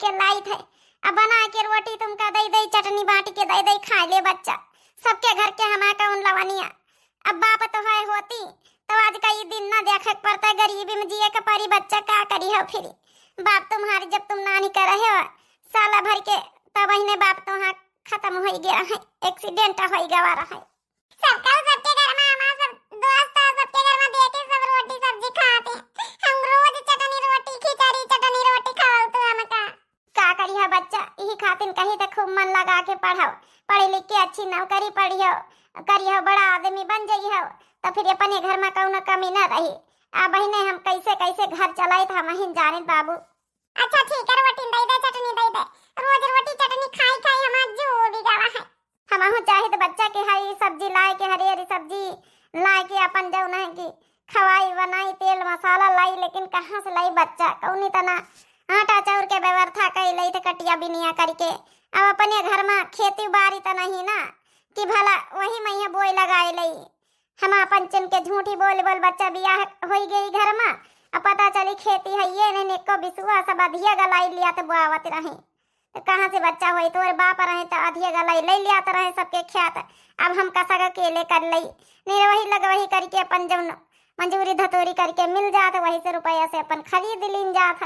के लाई थे। अब बना के रोटी तुमका दई दई, चटनी बाटी के दई दई, खा ले बच्चा। सबके घर के हमारा कौन लवनिया। अब बाप तो है होती तो आज का ये दिन ना देखे पड़ता, गरीबी में जिए के परी। बच्चा का करी हो फिर बाप तुम्हारी, जब तुम नानी कर रहे हो साला भर के, तब ने बाप तो हाँ खत्म हो गया है, एक्सीडेंट हो गया है। सबके घर में हमारा सब दोस्त है, सबके घर में देखे सब रोटी सब्जी खाते हैं। हम रोज चटनी रोटी, खिचड़ी चटनी रोटी खाओ तो हम का करी है बच्चा। यही खातिर कहीं तो खूब मन लगा के पढ़ो, पढ़े लिख के अच्छी नौकरी पढ़ियो, करियो, बड़ा आदमी बन जाइयो, तो फिर अपने घर में कौनो कमी न रही। आ बहने हम कैसे कैसे घर चलाई था वहीं जाने बाबू। अच्छा ठीक है, रोटी दे दे, चटनी दे दे, रोज रोटी चटनी खाई खाई हमार जो भी गवा है। हमहु चाहे तो बच्चा के हरी सब्जी लाए के, हरी हरी सब्जी लाए के अपन जो नहीं की खवाई बनाई, तेल मसाला लाई, लेकिन कहाँ से लाई बच्चा। कौनी तना आटा चाउर के व्यवस्था कर ली थे कटिया बिनिया करके। अब अपने घर में खेती बाड़ी तो नहीं ना कि भला वही मैया बोई लगाए लई। हम अपन चिन के झूठी बोल बोल बच्चा बियाह हो गई घर में, अब पता चली खेती है ये नहीं को बिसुआ सब अधिया गलाई लिया तो बुआवत रहे। तो कहाँ से बच्चा हुई, तो बाप रहे तो अधिया गलाई ले लिया तो रहे सबके ख्यात। अब हम कसा अकेले कर लई नहीं, वही लग वही करके अपन जब मंजूरी धतूरी करके मिल जात, वही से रुपया से अपन खरीद लीन जात।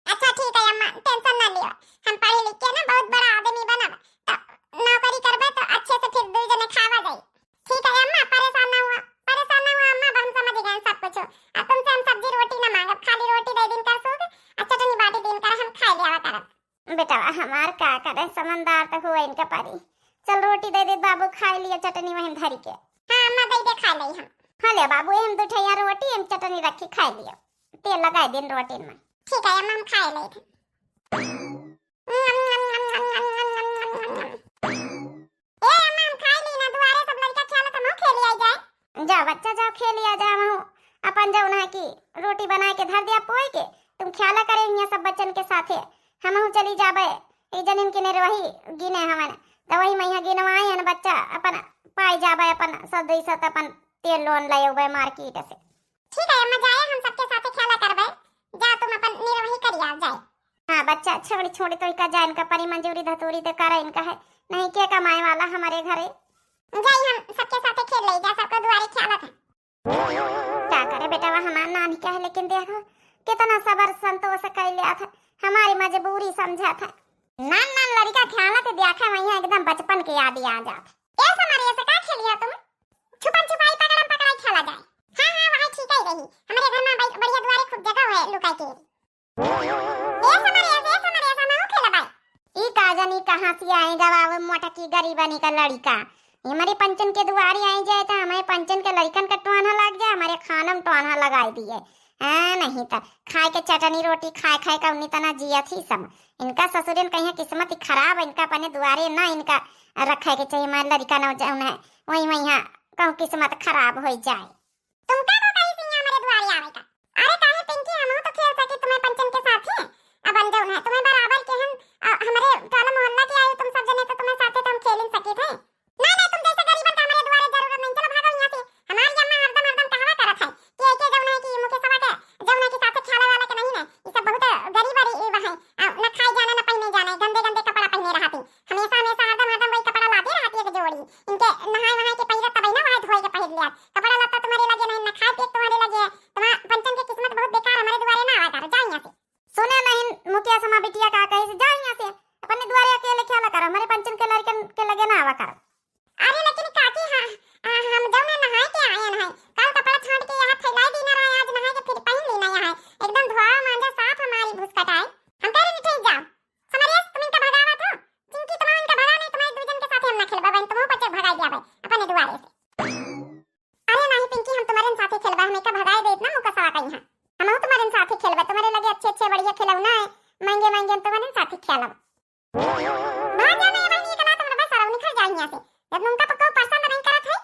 अच्छा ठीक है अम्मा, टेंशन ना लियो, हम पढ़े लिख के ना बहुत बड़ा आदमी बनब, तो नौकरी करबे तो अच्छे से फिर दो जने खावा जाई। ठीक है अम्मा, परेशान ना हुआ अम्मा, हम समझ गए सब कुछ। अब तुमसे हम सब्जी रोटी ना मांगब, खाली रोटी दे दिन कर सोगे, अच्छा चटनी बाटी दिन कर हम खा लिया करब। बेटा हमार का करे, समझदार तो हुआ इनका पारी। चल रोटी दे दे बाबू, खा लिया चटनी वहीं धरी के। हां अम्मा दे दे, खा लई हम। हां ले बाबू, हम दो ठैया रोटी हम चटनी रखी खा लियो, तेल लगा दिन रोटी में। ठीक है अम्मा, हम खा ले थे। जाओ बच्चा जाओ, खेल लिया जाओ। अपन जाओ ना की रोटी बना के धर दिया पोई के, तुम ख्याला करे यहाँ सब बच्चन के साथे। हम चली जाबे एक जनिन के ने वही गिने हवन, तो वही मैया गिनवाई है बच्चा अपन पाई जाबे, अपन सद सत अपन तेल लोन ले उबे मार्केट से। ठीक है अम्मा, जाए हम सबके साथे ख्याला करबे, जा तुम अपन निर्वही करिया जाए। हां बच्चा छोड़ी छोड़ी तो इनका जाए, इनका परी मंजूरी धतूरी तो करे इनका है, नहीं के कमाए वाला हमारे घरे। जाई हम सबके साथे खेल ले, जा सबका दुआरे ख्याला था। क्या करे बेटा, वह हमार नानी का है, लेकिन देखो कितना सबर संतोष कर लिया था, हमारी मजबूरी समझा था। नान नान लड़का ख्याला तो देखा वहीं एकदम बचपन की याद आ जात। ऐसा हमारे ऐसे का खेलिया तुम, छुपन छुपाई पकड़म पकड़ाई खेला जाए। हां हां वही ठीक ही रही, हमारे घर में बढ़िया दुआरे खूब जगह है लुकाई के। ऐसा हमारे ऐसा ना खेला भाई। ई का जानी कहां से आएगा बाबू मोटा की गरीबनी का लड़का। हमारे पंचन के दुआरे आई जाए तो हमारे पंचन के लड़कन का टोना लग जाए, हमारे खाना में टोना लगाई दिए। हाँ नहीं तो खाए के चटनी रोटी खाए खाए का उन्नी तना जिया थी सब। इनका ससुरन कहीं किस्मत खराब है, इनका अपने दुआरे ना इनका रखे के चाहिए। हमारे लड़का ना जाऊन है वही वही कहूँ किस्मत खराब हो जाए। तुम का कहीं से हमारे दुआरे आवे का? अरे काहे पिंकी, हम तो खेल सके तुम्हें पंचन के साथ है, अब बन जाऊन है तुम्हें बराबर के हम हमारे टोला मोहल्ला के आए तुम सब जने, तो तुम्हें साथे तो हम खेल सके थे ना। तुम जैसे गरीबन का हमारे द्वारे जरूरत नहीं, चलो भागो यहाँ से। हमारी अम्मा हरदम हरदम कहवा करत है कि एके जौन है कि मुके सवा के जौन है कि साथे खेला वाला के नहीं है, ये सब बहुत गरीब है, न खाई जाना न पहने जाना, गंदे गंदे कपड़ा पहने रहती, हमेशा हमेशा हरदम हरदम वही कपड़ा लाती रहती है जोड़ी। इनके नहाए वहाए के पहिरत तब ना वहां धोए के पहिर लिया कपड़ा लत्ता तुम्हारे लगे नहीं, न खाए पेट तुम्हारे लगे। तुम्हारा पंचन की किस्मत बहुत बेकार, हमारे द्वारे ना आवा करो, जाओ यहाँ से। सुने नहीं मुखिया समा बिटिया का कहे से, जाओ यहाँ से, अपने द्वारे अकेले खेला करो, हमारे पंचन के लड़कन के लगे ना आवा करो। अरे लेकिन काकी हम जब ना नहाए के आए हैं, कल कपड़ा छांट के यहाँ फैला दी ना रहा, आज नहाए के फिर पहन लेना यहाँ एकदम धोआ मांजा साफ हमारी भूस कटाए। हम कह रहे ठीक जाओ समरिया, तुम इनका भगावा तो चिंकी तुम इनका भगा नहीं, तुम्हारे दो जन के साथ हम ना खेलबा बहन, तुम बच्चे भगा दिया भाई अपने द्वारे से। अरे नहीं पिंकी, हम तुम्हारे साथ ही खेलबा, हमें का भगाए देत ना मुका सवा कहीं, हम तुम्हारे साथ ही खेलबा, तुम्हारे लगे अच्छे अच्छे बढ़िया खिलौना है, महंगे महंगे तुम्हारे साथ ही खेलब। भाग जाना ये बहनी कला तुम बस सारा निकल जाए यहाँ से, जब उनका पक्का पसंद नहीं करत है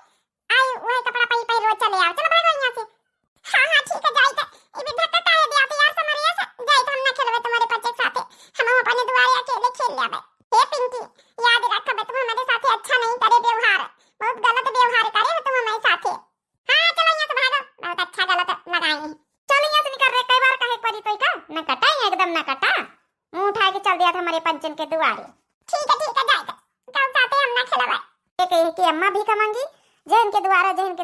आई वही कपड़ा पई पई रोज चले आओ, चलो भागो यहाँ से। हां हां ठीक है, जाई तो ये धक्का काहे दिया तो यार समरिया से, जाई तो हम ना खेलबे तुम्हारे बच्चे के साथ, हम अपने दुआरे अकेले खेल लेबे। हे पिंकी याद रख बे, तुम हमारे साथ अच्छा नहीं करे व्यवहार, बहुत गलत व्यवहार हमारे पंचन के दुआरे। ठीक है जाएगा, कौन साथे हम ना खिलावे। एक की अम्मा भी कमांगी, जहन के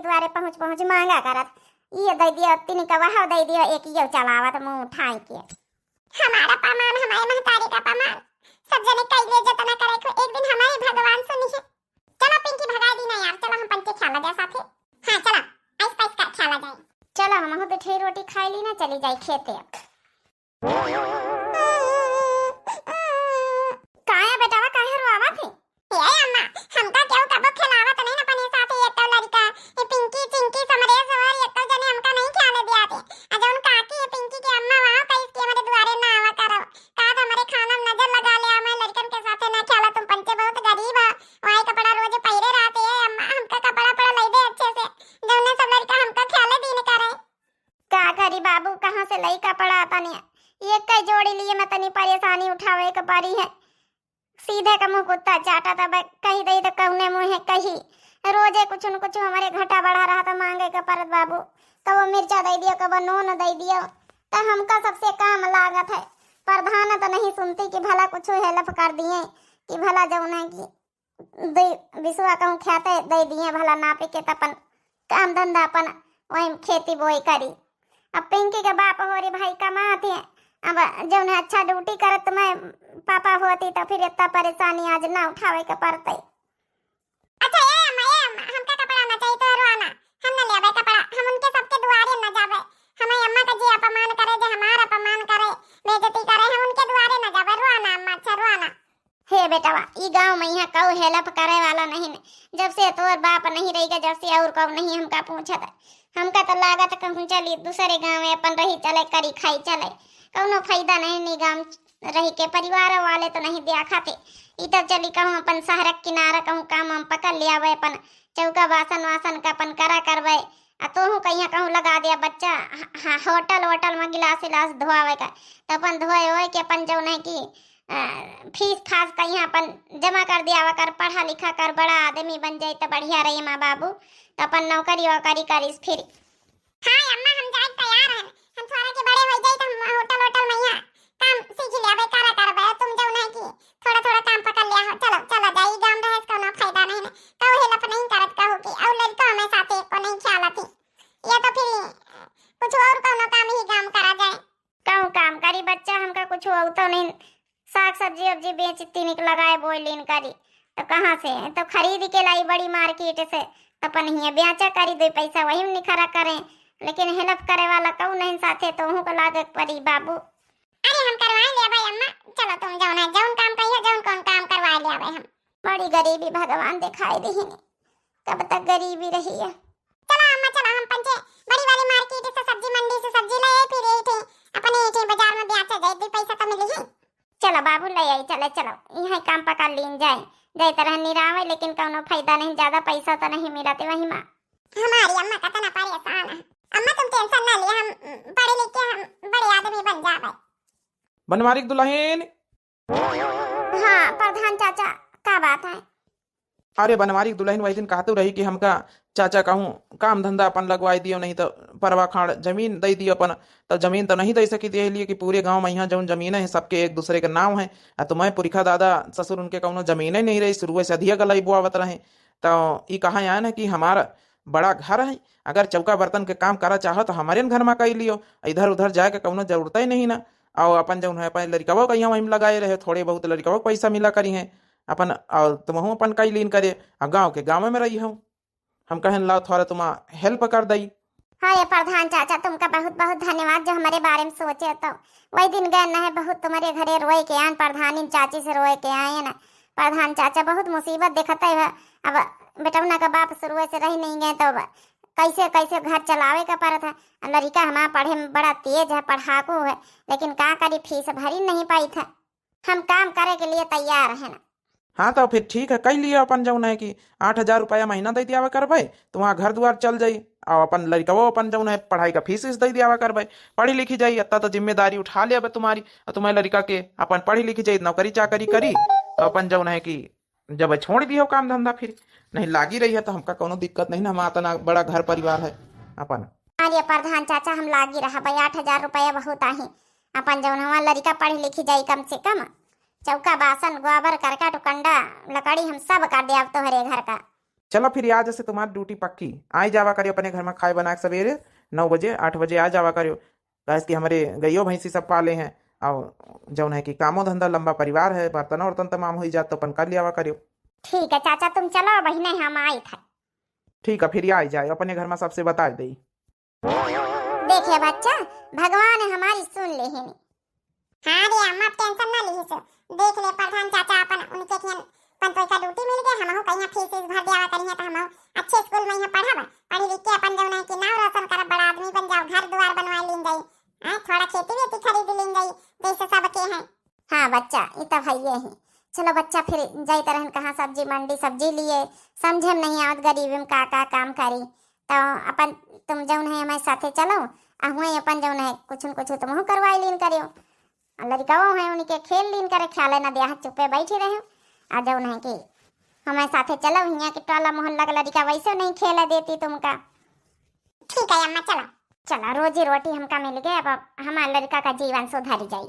द्वारे पहुंच मांगा करत। ये दे दिया तीन का वहां दे दिया, एक ये चलावत मुंह उठाई के। हमारा पमान हमारे महतारी का पमान सब जने कैले जतना करे को एक दिन हमारे भगवान सुनी है। चलो पिंकी भगा दी ना यार, चलो हम पंचे खेला जाए साथे। हां चलो आइस पाइस का खेला जाए। चलो हम तो ठेर रोटी खाई ली ना, चली जाए खेते। काया बेटावा काहे रोवा थी? ए अम्मा हमका क्यों कबो खिलावत नहीं ना अपने साथे एक तो लड़का ये पिंकी चिंकी समरेश और एक तो जने हमका नहीं खाने दियाते। अजय उन काकी ये पिंकी की अम्मा वहां कहीं के हमारे द्वारे ना आवा करो। का हमारे खाना में नजर लगा ले, मैं लड़कन के साथे ना खेला। तुम पंचे बहुत गरीब है, वही कपड़ा रोज पहिरे रहते है। अम्मा हमका कपड़ा पड़ा लई दे अच्छे से, जो ने सब लड़का हमका खेले दिन करे। का करी बाबू, कहां से लई कपड़ा आता नहीं। एक कई जोड़ी लिए मैं तनी परेशानी उठावे के पारी है। सीधे का मुंह कुत्ता चाटा तब कही दई तो कहने मुंह है कही। रोजे कुछ न कुछ हमारे घटा बढ़ा रहा था मांगे का परत बाबू। कब मिर्चा दे दिया, कब नून दे दिया, तो हमका सबसे काम लागत है। प्रधान तो नहीं सुनती कि भला कुछ हेल्प कर दिए, कि भला जो है कि विश्वा कहूँ ख्याते दे दिए, भला नापे के तपन काम धंधा अपन वही खेती बोई करी। अब पिंकी के बाप हो रे भाई कमाते हैं, अब जब ने अच्छा ड्यूटी करत मैं पापा होती तो फिर इतना परेशानी आज ना उठावे के पड़ते। अच्छा ये अम्मा हमका कपड़ा ना चाहिए तो रोना, हम ना लेबे कपड़ा, हम उनके सबके दुआरे ना जावे। हमें अम्मा का जी अपमान करे, जे हमारा अपमान करे, बेइज्जती करे, हम उनके दुआरे ना जावे। रोना अम्मा, अच्छा रोना। हे बेटावा ई गांव में यहाँ कऊ हेल्प करे वाला नहीं ने। जब से तोर बाप नहीं रहेगा, जब से और कऊ नहीं हमका पूछत। हमका तो लागत कहूँ चली दूसरे गाँव में अपन रही चले करी खाई चले, कौनो फायदा नहीं निगाम रही के। परिवार वाले तो नहीं दिया खाते। इधर चली कहूँ अपन शहर किनारा कहूँ काम हम पकड़ लिया वे, अपन चौका बासन का अपन करा करवे। तो कहीं कहूँ लगा दिया बच्चा होटल में गिलास धोआवे का, तो अपन धोए होए के अपन जो नहीं की फीस फास कहीं अपन जमा कर दिया कर, पढ़ा लिखा कर बड़ा आदमी बन जाए तो बढ़िया रही माँ बाबू, तो अपन नौकरी वोकरी करीस फिर। हाँ अम्मा हम जाए तैयार हैं, हम थोड़ा के बड़े हो जाए तो हम होटल में यहाँ काम सीख लिया बे करा करबे। तुम जो नहीं की थोड़ा काम पकड़ लिया हो। चलो जाई गांव रहे इसका ना फायदा नहीं, तो हेल्प नहीं करत कहू की और लड़का हमें साथे को नहीं ख्यालती। ये तो फिर कुछ और कोनो काम ही काम करा जाए। कहूँ काम करी बच्चा, हमका कुछ हो तो नहीं। साग सब्जी अब्जी बेचती निक लगाए बोलिन करी, तो कहाँ से तो खरीद के लाई बड़ी मार्केट से, तो अपन ही बेचा करी दो पैसा वही में निखरा करें। लेकिन हेल्प करे वाला कहूँ नहीं साथे, तो हूँ को लागत पड़ी बाबू। अरे हम करवाए ले भाई अम्मा, चलो तुम जाओ ना, जौन काम कहियो जौन कौन काम करवाए ले भाई। हम बड़ी गरीबी भगवान दिखाई दी नहीं, कब तक गरीबी रही है। चलो अम्मा चलो, हम पंचे बड़ी वाली मार्केट से सब्जी मंडी से सब्जी ले फिर ये अपने ये बाजार में बेचा जाए, दो पैसा तो मिली ही। चलो बाबू ले आई, चलो यहाँ काम पका लीन जाए तरह निरावे, लेकिन कोनो फायदा नहीं, ज्यादा पैसा तो नहीं मिलाते वही माँ। हमारी अम्मा का तना परेशान है। अम्मा तुम टेंशन ना लिए, हम पढ़े लिखे हम बड़े आदमी बन जावे। बनवारी दुल्हन। हाँ प्रधान चाचा क्या बात है? अरे बनवारी दुल्हन वही दिन कहते रही कि हमका चाचा कहूँ काम धंधा अपन लगवाई दियो, नहीं तो परवा खाड़ जमीन दे दियो अपन। तो जमीन तो नहीं दे सकी थी, इसलिए कि पूरे गांव में यहाँ जो जमीन है सबके एक दूसरे के नाम है। तो मैं पुरखा दादा ससुर उनके कहूँ जमीन ही नहीं रही, शुरू से अधिया गलाई बुआवत रहे। तो ये कहा है ना कि हमारा बड़ा घर है, अगर चौका बर्तन के काम करा चाहो तो हमारे घर में कर लियो, इधर उधर जाके कहूँ जरूरत ही नहीं ना। और अपन जो है अपन लड़कवा कहीं वहीं लगाए रहे, थोड़े बहुत लड़कवा पैसा मिला करी है अपन, और तुम अपन कई लीन करे और गाँव के गाँव में रही हूँ। हम कहें ला थोड़ा तुम हेल्प कर दई। हाँ ये प्रधान चाचा तुमका बहुत बहुत धन्यवाद जो हमारे बारे में सोचे। तो वही दिन गए ना है बहुत तुम्हारे घरे रोए के आन, प्रधानी चाची से रोए के आए ना। प्रधान चाचा बहुत मुसीबत देखते है। अब बेटौना का बाप शुरू से रही नहीं गए, तो कैसे कैसे घर चलावे का पड़ता है। लड़का हमारा पढ़े में बड़ा तेज है, पढ़ाकू है, लेकिन का करी फीस भरी नहीं पाई था। हम काम करे के लिए तैयार है ना। हाँ तो फिर ठीक है, कई लिए अपन जौन है कि 8,000 रुपया महीना दे दिया करबे, तो वहाँ घर द्वार चल जाई। और अपन लड़कवो अपन जौन है पढ़ाई का फीस दे दिया करबे, पढ़ी लिखी जाई। अत्ता तो जिम्मेदारी उठा लिया तुम्हारी, और तुम्हारे लड़का के अपन पढ़ी लिखी जाई, नौकरी चाकरी करी, तो अपन जौन है कि जब छोड़ दियो काम धंधा फिर नहीं लागी रही है, तो हमका कोनो दिक्कत नहीं ना। हमारा इतना बड़ा घर परिवार है अपन। अरे प्रधान चाचा हम लागी रहा भाई, 8,000 रुपया बहुत आही। अपन जौन हमारा लड़का पढ़ी लिखी जाई कम से कम, चौका बासन गोबर करकट कंडा लकड़ी हम सब काट दे अब तो हरे घर का। चलो फिर आज से तुम्हारी ड्यूटी पक्की। आई जावा करियो अपने घर में खाए बना के सवेरे 9 बजे 8 बजे आ जावा करियो। कैसे कि हमारे गइयो भैंसी सब पाले हैं और जौन है कि कामो धंधा लंबा परिवार है, बर्तन वर्तन तमाम हो जात तो अपन कर लिया करियो। ठीक है चाचा तुम चलो बहिने हम आई थे। ठीक है फिर आई जाए अपने घर में सबसे बता दे। देखिए बच्चा भगवान हमारी सुन ले ही नहीं। हाँ रे अम्मा टेंशन ना लीही सो। देख ले प्रधान चाचा अपन उनके खियन 5 का ड्यूटी मिल गया हमहु कहिया फीस भर देवा करिया तो हमहु अच्छे स्कूल में यहाँ पढ़ब पढ़ी लिख के अपन जौन है कि नाम रोशन करब बड़ा आदमी बन जाओ घर द्वार बनवा लीन जाई। हां थोड़ा खेती वेती खरीद लीन जाई जैसे सबके हैं। हाँ बच्चा ये तो भइए ही। चलो बच्चा फिर जाई तरहन कहाँ सब्जी मंडी सब्जी लिए समझे नहीं आवत गरीबी में का काम करी तो अपन तुम जौन है हमारे साथे चलो हुए अपन जौन है कुछ न कुछ तुम करवाई लीन करियो। लड़काओ है उनके खेल लीन करे ख्याल न दिया चुपे बैठी रहे आ जौन है कि हमारे साथे चलो हिया के टोला मोहल्ला का लड़का वैसे नहीं खेला देती तुमका। ठीक है अम्मा चलो। चला रोजी रोटी हमका मिल गया अब हमारे लड़का का जीवन सुधर जाए।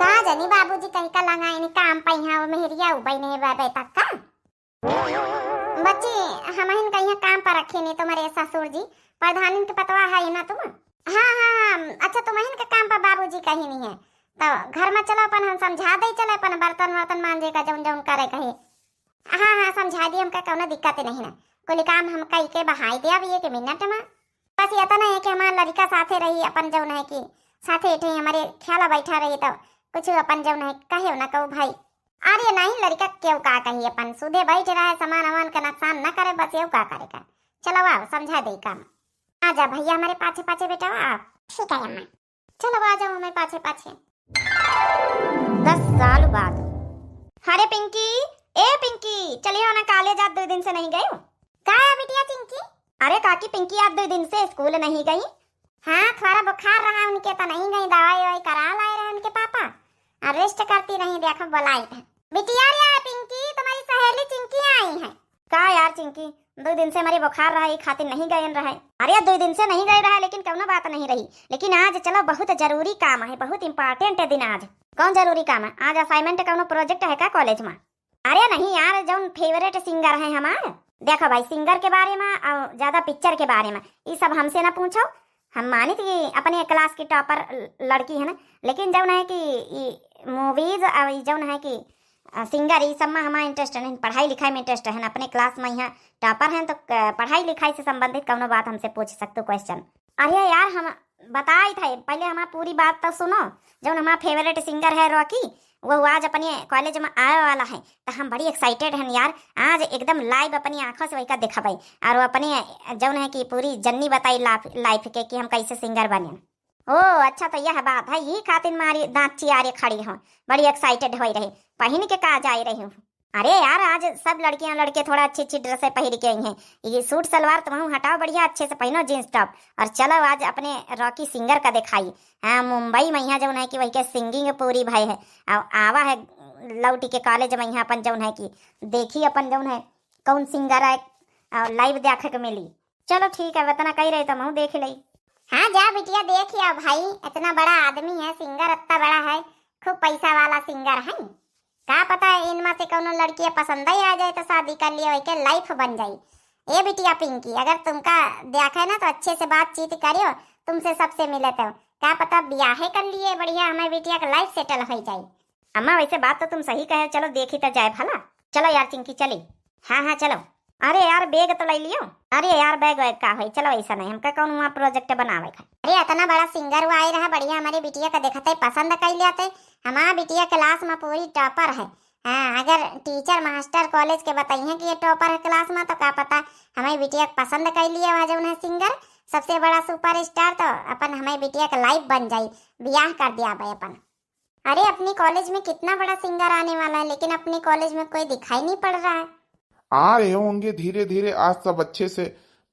कहा जानी बाबूजी कहीं का लगा इन काम पहिया मेहरिया उबई नहीं बाबे तक का बच्ची हम इन कहीं काम पर रखे नहीं तुम्हारे ससुर जी प्रधान के पतवा है ना तुम। हाँ अच्छा तुम इन के काम पर बाबूजी कहीं नहीं है तो घर में चलो अपन हम समझा दे चले अपन बर्तन वर्तन मांजे का जौन जौन करे कहे। हाँ समझा दी हमका कौनो दिक्कत नहीं ना कोई काम हम कई के बहाई दे अब ये के मिनट में बस ये तो नहीं है कि हमारा लड़का साथे रही अपन जौन है कि साथे इठे हमारे ख्याल बैठा रही तो कुछ अपन जौन है कहे ना कहू भाई अरे नहीं लड़का क्यों का कही अपन सुधे बैठ रहा है सामान वामान का नुकसान न करे बस ये का करेगा। चलो आओ समझा दे काम। आ जा भैया हमारे पाछे पाछे बेटा आप। ठीक है अम्मा चलो आ जाओ हमारे पाछे पाछे। 10 साल बाद। अरे पिंकी ए पिंकी चलिए हो ना कॉलेज आप 2 दिन से नहीं गए हो। का है बिटिया पिंकी? अरे काकी पिंकी आप 2 दिन से स्कूल नहीं गई? हाँ थोड़ा बुखार रहा उनके तो नहीं गई दवाई ववाई करा लाए रहे उनके पापा रेस्ट करती नहीं देखो बुलाई था। बिटिया रे पिंकी तुम्हारी सहेली चिंकी आई है। का यार चिंकी 2 दिन से हमारी बुखार रहा खातिर नहीं गए रहे। अरे 2 दिन से नहीं गए रहा लेकिन कौनो बात नहीं रही लेकिन आज चलो बहुत जरूरी काम है बहुत इंपॉर्टेंट है दिन आज। कौन जरूरी काम है? आज असाइनमेंट कौनो प्रोजेक्ट है का कॉलेज में? अरे नहीं यार जौन फेवरेट सिंगर है हमारे देखो भाई सिंगर के बारे में और ज्यादा पिक्चर के बारे में ये सब हमसे ना पूछो। हम मानी थी अपने क्लास की टॉपर लड़की है ना लेकिन जौन है कि मूवीज और जौन है कि सिंगर ये सब में हमारा इंटरेस्ट है पढ़ाई लिखाई में इंटरेस्ट है अपने क्लास में यहाँ टॉपर हैं तो पढ़ाई लिखाई से संबंधित कौनो बात हमसे पूछ सकते हो क्वेश्चन। अरे यार हम बताई थे पहले हमारा पूरी बात तो सुनो। जौन हमारा फेवरेट सिंगर है रॉकी वो आज अपने कॉलेज में आने वाला है तो हम बड़ी एक्साइटेड हैं यार। आज एकदम लाइव अपनी आंखों से वही का देखा भाई और अपने जौन है कि पूरी जर्नी बताई लाइफ के कि हम कैसे सिंगर बने। ओ अच्छा तो यह बात है यही खातिर मारी दांत चियारे खड़ी हूँ बड़ी एक्साइटेड हो रही पहन के कहा जा रही हूँ। अरे यार आज सब लड़कियां लड़के थोड़ा अच्छी अच्छी ड्रेसें पहन के आई हैं ये सूट सलवार तुम हटाओ बढ़िया अच्छे से पहनो जींस टॉप और चलो आज अपने रॉकी सिंगर का दिखाई। हाँ मुंबई में यहाँ जौन है कि वही के सिंगिंग पूरी भाई है और आवा है लौटी के कॉलेज में यहाँ अपन जौन है कि देखी अपन जौन है कौन सिंगर है और लाइव देखे को मिली। चलो ठीक है वतना कही रही तो मैं देख ली। हाँ जा बिटिया देखिए भाई इतना बड़ा आदमी है सिंगर इतना बड़ा है खूब पैसा वाला सिंगर है क्या पता है इनमें से कोनो लड़की पसंद ही आ जाए तो शादी कर लिया वही के लाइफ बन जाए। ये बिटिया पिंकी अगर तुमका देखा है ना तो अच्छे से बातचीत करियो तुमसे सबसे मिले तो क्या पता ब्याह कर लिए बढ़िया हमारे बिटिया का लाइफ सेटल हो जाए। अम्मा वैसे बात तो तुम सही कहे चलो देखी तो जाए भला। चलो यार चिंकी चली। हाँ चलो। अरे यार बैग तो ले लियो। अरे यार बैग वैग का है चलो ऐसा नहीं हमका कौन वहाँ प्रोजेक्ट बनावे का। अरे इतना बड़ा सिंगर वो आई रहा बढ़िया हमारी बिटिया का देखते पसंद कर लिया हमारा बिटिया क्लास में पूरी टॉपर है। हाँ अगर टीचर मास्टर कॉलेज के बताइए कि ये टॉपर है क्लास में तो क्या पता हमारी बिटिया पसंद कर लिया वहाँ जो है सिंगर सबसे बड़ा सुपर स्टार तो अपन हमारी बिटिया का लाइफ बन जाये ब्याह कर दिया भाई अपन। अरे अपनी कॉलेज में कितना बड़ा सिंगर आने वाला है लेकिन अपनी कॉलेज में कोई दिखाई नहीं पड़ रहा है। आ रहे होंगे धीरे धीरे आज सब अच्छे से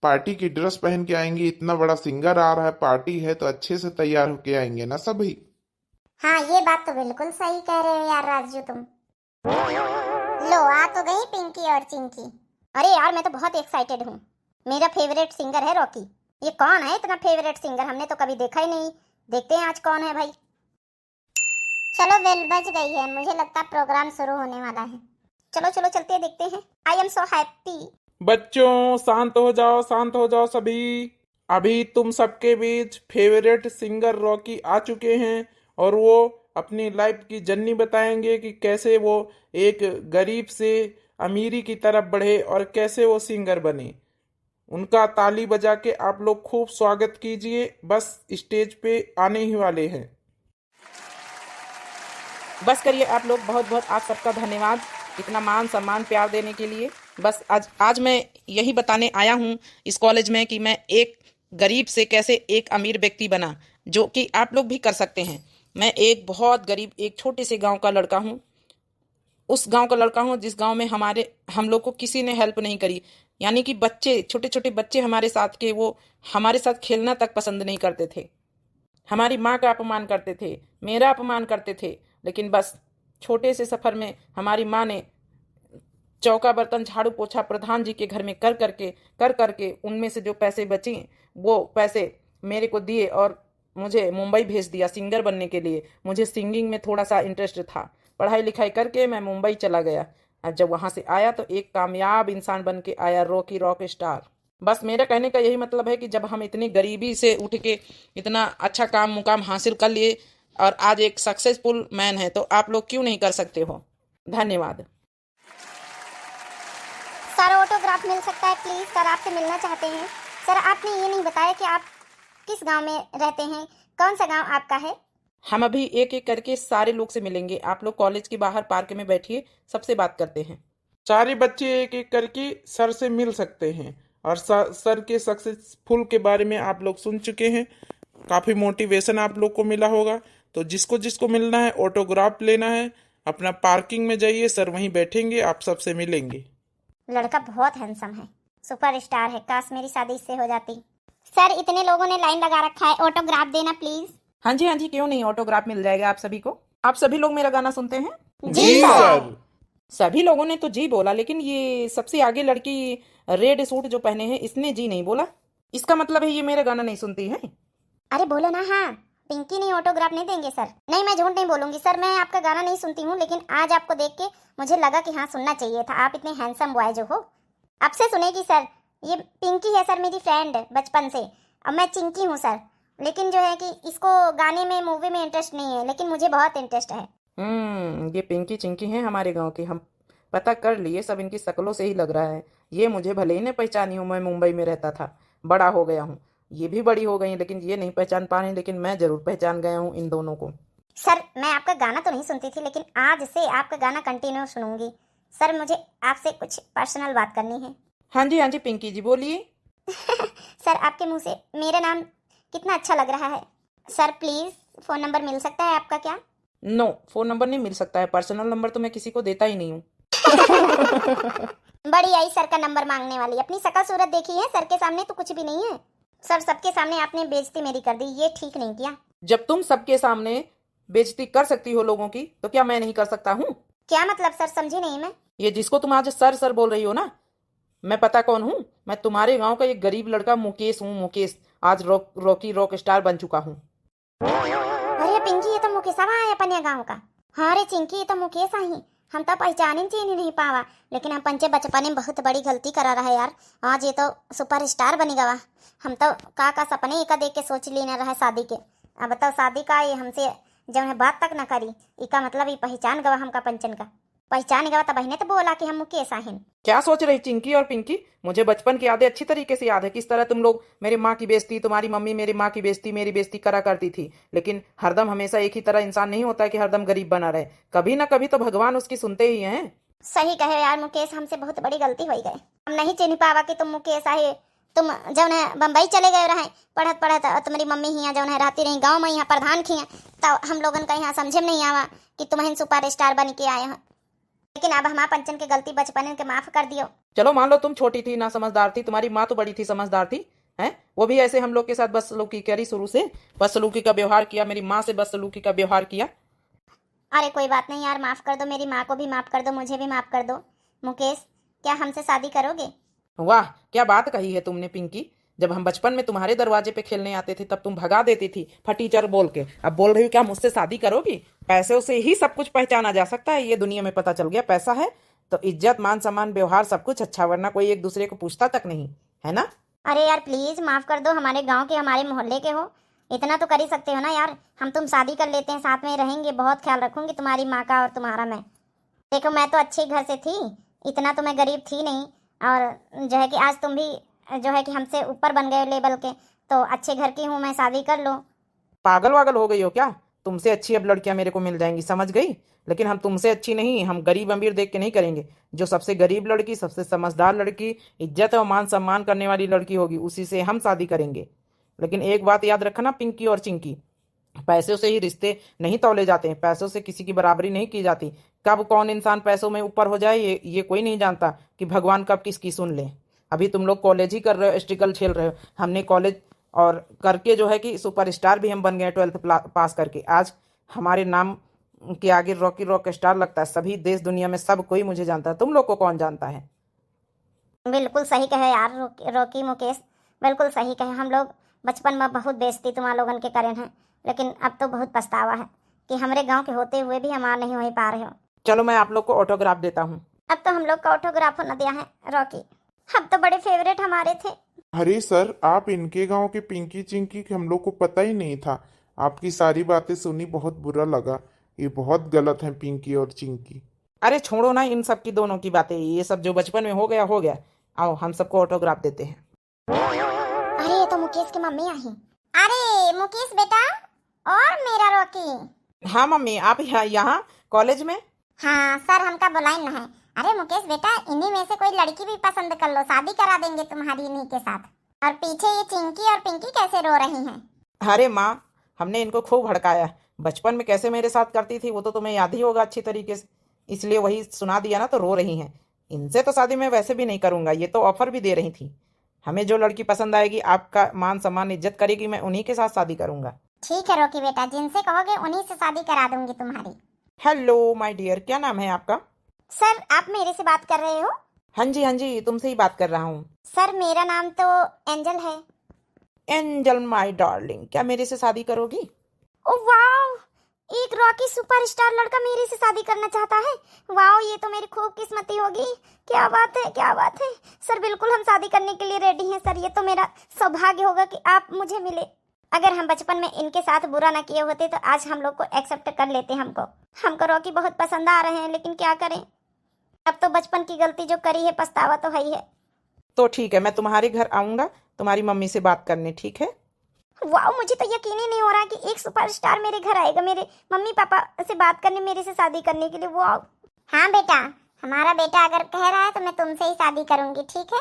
पार्टी की ड्रेस पहन के आएंगे। इतना बड़ा सिंगर आ रहा है पार्टी है तो अच्छे से तैयार होके आएंगे ना सभी। हाँ ये बात तो बिल्कुल सही कह रहे हो यार राजू तुम। लो आ तो गई पिंकी और चिंकी। अरे यार मैं तो बहुत एक्साइटेड हूँ मेरा फेवरेट सिंगर है रॉकी। ये कौन है इतना फेवरेट सिंगर हमने तो कभी देखा ही नहीं देखते हैं आज कौन है भाई। चलो बेल बज गई है, मुझे लगता है प्रोग्राम शुरू होने वाला है। चलो चलो चलते हैं, देखते हैं। I am so happy. बच्चों शांत हो जाओ, शांत हो जाओ सभी। अभी तुम सबके बीच फेवरेट सिंगर रॉकी आ चुके हैं और वो अपनी लाइफ की जर्नी बताएंगे कि कैसे वो एक गरीब से अमीरी की तरफ बढ़े और कैसे वो सिंगर बने। उनका ताली बजा के आप लोग खूब स्वागत कीजिए, बस स्टेज पे आने ही वाले हैं। बस करिए आप लोग, बहुत बहुत आप सबका धन्यवाद इतना मान सम्मान प्यार देने के लिए। बस आज मैं यही बताने आया हूँ इस कॉलेज में कि मैं एक गरीब से कैसे एक अमीर व्यक्ति बना, जो कि आप लोग भी कर सकते हैं। मैं एक बहुत गरीब एक छोटे से गांव का लड़का हूँ। उस गांव का लड़का हूँ जिस गांव में हम लोग को किसी ने हेल्प नहीं करी। यानी कि बच्चे, छोटे छोटे बच्चे हमारे साथ के, वो हमारे साथ खेलना तक पसंद नहीं करते थे। हमारी माँ का अपमान करते थे, मेरा अपमान करते थे। लेकिन बस छोटे से सफ़र में हमारी माँ ने चौका बर्तन झाड़ू पोछा प्रधान जी के घर में कर करके उनमें से जो पैसे बचे वो पैसे मेरे को दिए और मुझे मुंबई भेज दिया सिंगर बनने के लिए। मुझे सिंगिंग में थोड़ा सा इंटरेस्ट था, पढ़ाई लिखाई करके मैं मुंबई चला गया। और जब वहाँ से आया तो एक कामयाब इंसान बन के आया, रॉक स्टार। बस मेरा कहने का यही मतलब है कि जब हम इतनी गरीबी से उठ के इतना अच्छा काम मुकाम हासिल कर लिए और आज एक सक्सेसफुल मैन है, तो आप लोग क्यों नहीं कर सकते हो। धन्यवाद। सर ऑटोग्राफ मिल सकता है प्लीज? सर आपसे मिलना चाहते हैं। सर आपने ये नहीं बताया कि आप किस गांव में रहते हैं, कौन सा गांव आपका है? हम अभी एक एक करके सारे लोग से मिलेंगे। आप लोग कॉलेज के बाहर पार्क में बैठिए, सबसे बात करते हैं। सारे बच्चे एक एक करके सर से मिल सकते हैं और सर के सक्सेसफुल के बारे में आप लोग सुन चुके हैं। काफ़ी मोटिवेशन आप लोग को मिला होगा। तो जिसको जिसको मिलना है, ऑटोग्राफ लेना है, अपना पार्किंग में जाइए, सर वहीं बैठेंगे, आप सबसे मिलेंगे। लड़का बहुत हैंडसम है, सुपरस्टार है, काश मेरी शादी इससे हो जाती। सर इतने लोगों ने लाइन लगा रखा है, ऑटोग्राफ देना प्लीज। हाँ जी क्यों नहीं, ऑटोग्राफ मिल जाएगा आप सभी को। आप सभी लोग मेरा गाना सुनते हैं? जी सर। सभी लोगों ने तो जी बोला, लेकिन ये सबसे आगे लड़की रेड सूट जो पहने हैं इसने जी नहीं बोला। इसका मतलब है ये मेरा गाना नहीं सुनती है। अरे बोलो ना। हाँ, पिंकी नहीं ऑटोग्राफ नहीं देंगे सर। नहीं, मैं झूठ नहीं बोलूंगी सर, मैं आपका गाना नहीं सुनती हूँ, लेकिन आज आपको देख के मुझे लगा कि हाँ सुनना चाहिए था। आप इतने हैंडसम बॉय जो हो, आपसे सुनेगी सर। ये पिंकी है सर, मेरी फ्रेंड बचपन से। अब मैं चिंकी हूँ सर, लेकिन जो है कि इसको गाने में मूवी में इंटरेस्ट नहीं है, लेकिन मुझे बहुत इंटरेस्ट है। ये पिंकी चिंकी हैं हमारे गांव की। हम पता कर लिए, सब इनकी शक्लों से ही लग रहा है। ये मुझे भले ही नहीं पहचानी हूँ, मैं मुंबई में रहता था, बड़ा हो गया हूँ। ये भी बड़ी हो गई, लेकिन ये नहीं पहचान पा रही, लेकिन मैं जरूर पहचान गया हूँ इन दोनों को। सर मैं आपका गाना तो नहीं सुनती थी, लेकिन आज से आपका गाना कंटिन्यू सुनूंगी। सर मुझे आपसे कुछ पर्सनल बात करनी है। हाँ जी पिंकी जी बोलिए। सर आपके मुंह से मेरा नाम कितना अच्छा लग रहा है। सर प्लीज फोन नंबर मिल सकता है आपका क्या? नो, फोन नंबर नहीं मिल सकता है। पर्सनल नंबर तो मैं किसी को देता ही नहीं हूँ। बड़ी आई सर का नंबर मांगने वाली। अपनी शकल सूरत देखी है, सर के सामने तो कुछ भी नहीं है। सर सबके सामने आपने बेइज्जती मेरी कर दी, ये ठीक नहीं किया। जब तुम सबके सामने बेइज्जती कर सकती हो लोगों की, तो क्या मैं नहीं कर सकता हूँ? क्या मतलब सर, समझी नहीं मैं। ये जिसको तुम आज सर सर बोल रही हो ना, मैं पता कौन हूँ? मैं तुम्हारे गांव का एक गरीब लड़का मुकेश हूँ। मुकेश आज रॉक स्टार बन चुका हूँ। अरे पिंकी, ये तो मुकेश है अपन गाँव का। हाँ रे चिंकी, ये तो मुकेश ही। हम तो पहचान ही नहीं पावा, लेकिन हम पंचे बचपन में बहुत बड़ी गलती करा रहा है यार। आज ये तो सुपरस्टार बनी गवा। हम तो का सपने एक देख के सोच ली ना रहा शादी के। अब तो शादी का ये हमसे जब है बात तक ना करी, इसका मतलब ये पहचान गवा हमका पंचन का। पहचान गवा तब ने तो बोला कि हम मुकेश हैं। क्या सोच रही चिंकी और पिंकी? मुझे बचपन की यादें अच्छी तरीके से याद है, किस तरह तुम लोग मेरी माँ की बेइज्जती, तुम्हारी मम्मी मेरी माँ की बेइज्जती, मेरी बेइज्जती करा करती थी। लेकिन हरदम हमेशा एक ही तरह इंसान नहीं होता कि हरदम गरीब बना रहे। कभी ना कभी तो भगवान उसकी सुनते ही हैं। सही कहे यार मुकेश, हमसे बहुत बड़ी गलती हो गई। हम नहीं चिन्ह पावा कि तुम मुकेश आहे। तुम जब है बम्बई चले गए रहे पढ़त तुम्हारी मम्मी ही जब है रहती रही गाँव में, यहाँ प्रधान खी तो हम लोगन का यहाँ समझे में नहीं आवा कि तुम्हें सुपर स्टार बन के आए हैं। लेकिन अब हमारा पंचन की गलती बचपन के माफ कर दियो। चलो मान लो तुम छोटी थी ना समझदार थी, तुम्हारी माँ तो बड़ी थी समझदार थी, हैं? वो भी ऐसे हम लोग के साथ बदसलूकी करी, शुरू से बदसलूकी का व्यवहार किया, मेरी माँ से बदसलूकी का व्यवहार किया। अरे कोई बात नहीं यार, माफ कर दो, मेरी माँ को भी माफ कर दो, मुझे भी माफ कर दो। मुकेश क्या हमसे शादी करोगे? वाह क्या बात कही है तुमने पिंकी। जब हम बचपन में तुम्हारे दरवाजे पे खेलने आते थे तब तुम भगा देती थी फटीचर बोल के। अब बोल रही हो क्या मुझसे शादी करोगी? पैसे से ही सब कुछ पहचाना जा सकता है, ये दुनिया में पता चल गया। पैसा है तो इज्जत, मान सम्मान, व्यवहार सब कुछ अच्छा, वरना कोई एक दूसरे को पूछता तक नहीं है ना। अरे यार प्लीज माफ कर दो, हमारे गांव के हमारे मोहल्ले के हो, इतना तो कर ही सकते हो ना यार। हम तुम शादी कर लेते हैं, साथ में रहेंगे, बहुत ख्याल रखूंगी तुम्हारी माँ का और तुम्हारा मैं। देखो मैं तो अच्छे घर से थी, इतना तो मैं गरीब थी नहीं, और जो है कि आज तुम भी जो है कि हमसे ऊपर बन गए लेवल के, तो अच्छे घर की हूँ मैं, शादी कर लो। पागल वागल हो गई हो क्या? तुमसे अच्छी अब लड़कियां मेरे को मिल जाएंगी, समझ गई? लेकिन हम तुमसे अच्छी नहीं, हम गरीब अमीर देख के नहीं करेंगे। जो सबसे गरीब लड़की, सबसे समझदार लड़की, इज्जत और मान सम्मान करने वाली लड़की होगी, उसी से हम शादी करेंगे। लेकिन एक बात याद रखना पिंकी और चिंकी, पैसों से ही रिश्ते नहीं तौले जाते हैं, पैसों से किसी की बराबरी नहीं की जाती। कब कौन इंसान पैसों में ऊपर हो जाए ये कोई नहीं जानता कि भगवान कब किसकी सुन ले। अभी तुम लोग कॉलेज ही कर रहे हो, स्ट्रगल झेल रहे हो, हमने कॉलेज और करके जो है कि सुपरस्टार भी हम बन गए 12th पास करके। आज हमारे नाम के आगे रॉकी रॉक स्टार लगता है, सभी देश दुनिया में सब कोई मुझे जानता है। तुम लोग को कौन जानता है? बिल्कुल सही कहे यार रॉकी मुकेश, बिल्कुल सही कहे। हम लोग बचपन में बहुत बेइज्जती तुम्हारे लोगन के कारण है, लेकिन अब तो बहुत पछतावा है कि हमारे गांव के होते हुए भी हमारा नहीं हो पा रहे हो। चलो मैं आप लोग को ऑटोग्राफ देता हूँ। अब तो हम लोग का ऑटोग्राफ होना दिया है रॉकी, अब तो बड़े फेवरेट हमारे थे। अरे सर, आप इनके गांव के पिंकी चिंकी हम लोग को पता ही नहीं था। आपकी सारी बातें सुनी, बहुत बुरा लगा। ये बहुत गलत है पिंकी और चिंकी। अरे छोड़ो ना इन सब की, दोनों की बातें, ये सब जो बचपन में हो गया हो गया। आओ हम सबको ऑटोग्राफ देते हैं। अरे ये तो मुकेश की मम्मी आई। अरे मुकेश बेटा और मेरा रॉकी। हाँ मम्मी, आप यहाँ कॉलेज में? हाँ सर, हमका बुलाई ना है। अरे मुकेश बेटा, इन्हीं में से कोई लड़की भी पसंद कर लो, शादी करा देंगे तुम्हारी इन्हीं के साथ। और पीछे ये चिंकी और पिंकी कैसे रो रही हैं? अरे माँ, हमने इनको खूब भड़काया। बचपन में कैसे मेरे साथ करती थी वो तो तुम्हें याद ही होगा अच्छी तरीके से, इसलिए वही सुना दिया ना, तो रो रही हैं। इनसे तो शादी मैं वैसे भी नहीं करूंगा, ये तो ऑफर भी दे रही थी। हमें जो लड़की पसंद आएगी, आपका मान सम्मान इज्जत करेगी, मैं उन्हीं के साथ शादी करूंगा। ठीक है रॉकी बेटा, जिनसे कहोगे उन्हीं से शादी करा दूंगी तुम्हारी। हेलो माय डियर, क्या नाम है आपका? सर आप मेरे से बात कर रहे हो? हाँ जी, तुमसे ही बात कर रहा हूँ। सर मेरा नाम तो एंजल है। एंजल माय डार्लिंग, क्या मेरे से शादी करोगी? ओह वाओ, एक रॉकी सुपरस्टार लड़का मेरे से शादी करना चाहता है। वाओ, ये तो मेरी खूब किस्मती होगी। क्या बात है, क्या बात है। सर बिल्कुल हम शादी करने के लिए रेडी हैं सर, ये तो मेरा सौभाग्य होगा कि आप मुझे मिले। अगर हम बचपन में इनके साथ बुरा ना किए होते तो आज हम लोग को एक्सेप्ट कर लेते। हमको रॉकी बहुत पसंद आ रहे हैं, लेकिन क्या करें, अब तो बचपन की गलती जो करी है पछतावा तो है ही है। तो ठीक है, मैं तुम्हारे घर आऊंगा तुम्हारी मम्मी से बात करने, ठीक है? वाह, मुझे तो यकीन ही नहीं हो रहा कि एक सुपरस्टार मेरे घर आएगा मेरे मम्मी पापा से बात करने, मेरे से शादी करने के लिए। वाह। हाँ बेटा, हमारा बेटा अगर कह रहा है तो मैं तुमसे ही शादी करूंगी, ठीक है?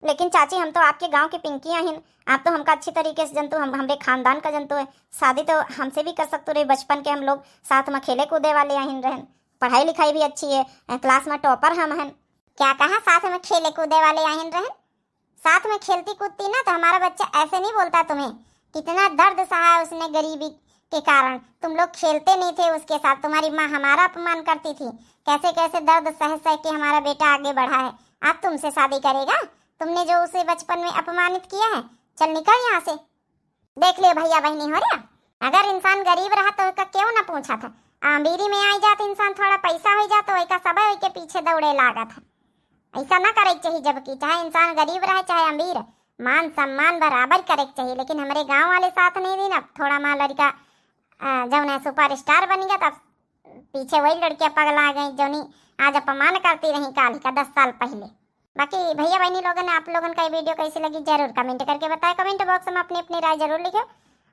लेकिन चाची, हम तो आपके गांव की पिंकियां हैं, आप तो हमका अच्छी तरीके से जनतो, हम हमारे खानदान का जनतो है। शादी तो हमसे भी कर सकते रहे, बचपन के हम लोग साथ में खेले कूदे वाले आहिन रहन, पढ़ाई लिखाई भी अच्छी है, क्लास में टॉपर हम हैं। क्या कहा? साथ में खेले कूदे वाले आहिन रहन? साथ में खेलती कूदती ना तो हमारा बच्चा ऐसे नहीं बोलता तुम्हें। कितना दर्द सहा उसने गरीबी के कारण, तुम लोग खेलते नहीं थे उसके साथ, तुम्हारी माँ हमारा अपमान करती थी, कैसे कैसे दर्द सह सह के हमारा बेटा आगे बढ़ा है। आज तुमसे शादी करेगा? तुमने जो उसे बचपन में अपमानित किया है, चल निकल यहाँ से। देख लियो भैया बहनी हो रहा, अगर इंसान गरीब रहा तो उसका क्यों ना पूछा था। अमीरी में आई जाता इंसान, थोड़ा पैसा हो जाता तो सब के पीछे दौड़े लागा था। ऐसा ना करे चाहिए, जबकि चाहे इंसान गरीब रहे चाहे अमीर, मान सम्मान बराबर करे चाहिए। लेकिन हमारे गांव वाले साथ नहीं दी ना, थोड़ा माँ लड़का जब ना सुपरस्टार बन गया तब पीछे वही लड़कियां पगला गई जो आज अपमान करती रही काली का 10 साल पहले। बाकी भैया बहनी लोगों ने, आप लोगों का ये वीडियो कैसी लगी जरूर कमेंट करके बताएं। कमेंट बॉक्स में अपनी अपनी राय जरूर लिखो।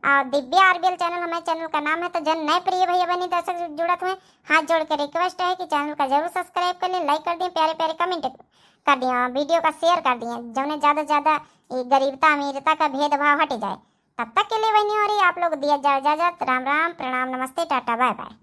और दिव्या आरबीएल चैनल हमारे चैनल का नाम है, तो जन नए प्रिय भैया बहनी दर्शक जुड़त हुए हाथ जोड़ के रिक्वेस्ट है कि चैनल का जरूर सब्सक्राइब कर लें, लाइक कर दें, प्यारे प्यारे कमेंट कर दिए, वीडियो का शेयर कर दिए, जो ज़्यादा से ज़्यादा गरीबता अमीरता का भेदभाव हट जाए। तब तक के लिए बहनी हो रही आप लोग दिया जाए इजाजत। राम राम, प्रणाम, नमस्ते, टाटा, बाय बाय।